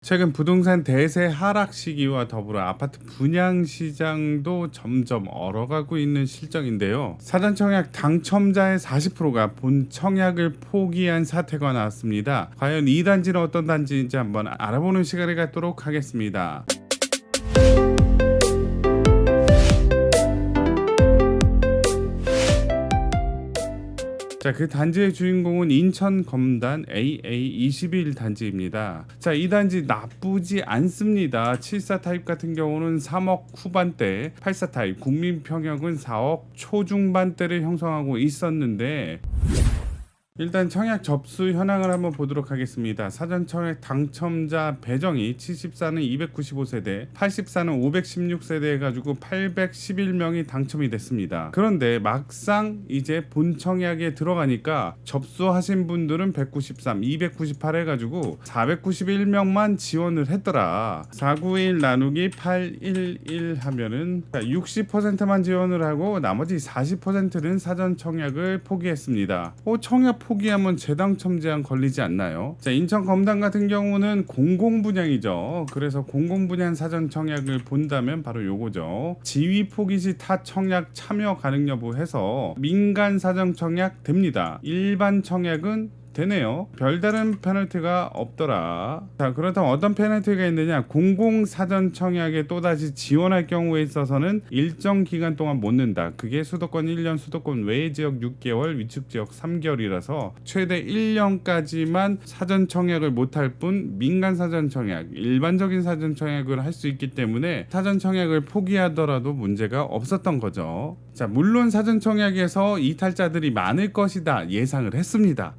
최근 부동산 대세 하락 시기와 더불어 아파트 분양 시장도 점점 얼어가고 있는 실정인데요. 사전 청약 당첨자의 40%가 본 청약을 포기한 사태가 나왔습니다. 과연 이 단지는 어떤 단지인지 한번 알아보는 시간을 갖도록 하겠습니다. 자, 그 단지의 주인공은 인천 검단 AA21 단지입니다. 자, 이 단지 나쁘지 않습니다. 74 타입 같은 경우는 3억 후반대, 84 타입 국민 평형은 4억 초중반대를 형성하고 있었는데, 일단 청약 접수 현황을 한번 보도록 하겠습니다. 사전 청약 당첨자 배정이 74는 295세대, 84는 516세대 해가지고 811명이 당첨이 됐습니다. 그런데 막상 이제 본 청약에 들어가니까 접수하신 분들은 193, 298 해가지고 491명만 지원을 했더라. 491 나누기 811 하면은 60%만 지원을 하고 나머지 40%는 사전 청약을 포기했습니다. 청약 포기하면 재당첨 제한 걸리지 않나요? 자, 인천 검단 같은 경우는 공공분양이죠. 그래서 공공분양 사전 청약을 본다면 바로 요거죠. 지위 포기 시 타 청약 참여 가능 여부 해서 민간 사전 청약 됩니다. 일반 청약은 되네요. 별다른 페널티가 없더라. 자, 그렇다면 어떤 페널티가 있느냐? 공공 사전 청약에 또다시 지원할 경우에 있어서는 일정 기간 동안 못 낸다. 그게 수도권 1년, 수도권 외 지역 6개월, 위축 지역 3개월이라서 최대 1년까지만 사전 청약을 못할 뿐 민간 사전 청약, 일반적인 사전 청약을 할 수 있기 때문에 사전 청약을 포기하더라도 문제가 없었던 거죠. 자, 물론 사전 청약에서 이탈자들이 많을 것이다 예상을 했습니다.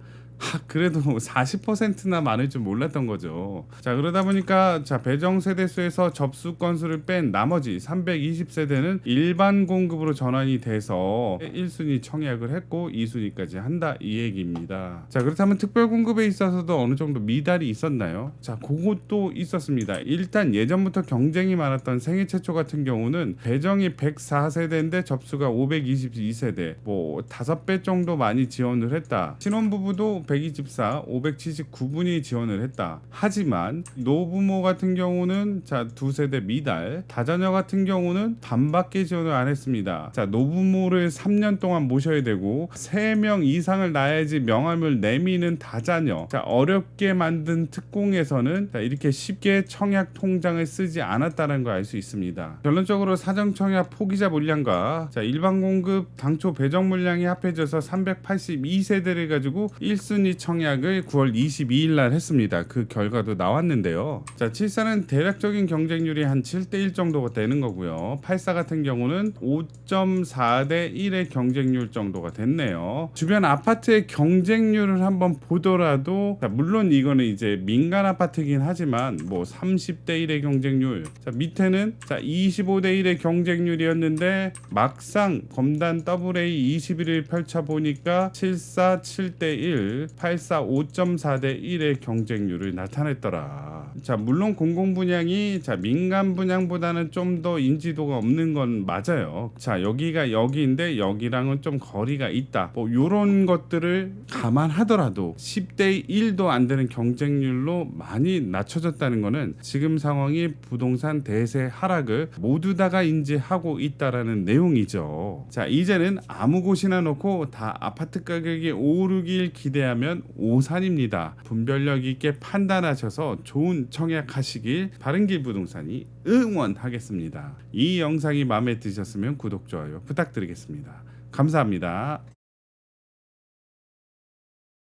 그래도 40%나 많을 줄 몰랐던 거죠. 자, 그러다 보니까 배정 세대수에서 접수 건수를 뺀 나머지 320세대는 일반 공급으로 전환이 돼서 1순위 청약을 했고 2순위까지 한다 이 얘기입니다. 자, 그렇다면 특별 공급에 있어서도 어느 정도 미달이 있었나요? 자, 그것도 있었습니다. 일단 예전부터 경쟁이 많았던 생애 최초 같은 경우는 배정이 104세대인데 접수가 522세대, 뭐 5배 정도 많이 지원을 했다. 신혼부부도 124, 579분이 지원을 했다. 하지만 노부모 같은 경우는 두 세대 미달, 다자녀 같은 경우는 반밖에 지원을 안 했습니다. 자, 노부모를 3년 동안 모셔야 되고 3명 이상을 낳아야지 명함을 내미는 다자녀. 자, 어렵게 만든 특공에서는 이렇게 쉽게 청약 통장을 쓰지 않았다는 걸 알 수 있습니다. 결론적으로 사전 청약 포기자 물량과 일반 공급 당초 배정 물량이 합해져서 382세대를 가지고 1순위 청약을 9월 22일 날 했습니다. 그 결과도 나왔는데요. 자, 74는 대략적인 경쟁률이 한 7대1 정도가 되는 거고요. 84 같은 경우는 5.4대 1의 경쟁률 정도가 됐네요. 주변 아파트의 경쟁률을 한번 보더라도, 물론 이거는 이제 민간 아파트이긴 하지만 뭐 30대 1의 경쟁률, 밑에는 25대 1의 경쟁률이었는데 막상 검단 AA 21을 펼쳐보니까 74 7대 1, 84 5.4대 1의 경쟁률을 나타냈더라. 자, 물론 공공분양이 민간 분양보다는 좀 더 인지도가 없는 건 맞아요. 자, 여기가 여기인데 여기랑은 좀 거리가 있다. 뭐 요런 것들을 감안하더라도 10대 1도 안 되는 경쟁률로 많이 낮춰졌다는 거는 지금 상황이 부동산 대세 하락을 모두 다가 인지하고 있다라는 내용이죠. 자, 이제는 아무 곳이나 놓고 다 아파트 가격이 오르길 기대하면 오산입니다. 분별력 있게 판단하셔서 좋은 청약하시길 바른길 부동산이 응원하겠습니다. 이 영상이 마음에 드셨으면 구독, 좋아요 부탁드리겠습니다. 감사합니다.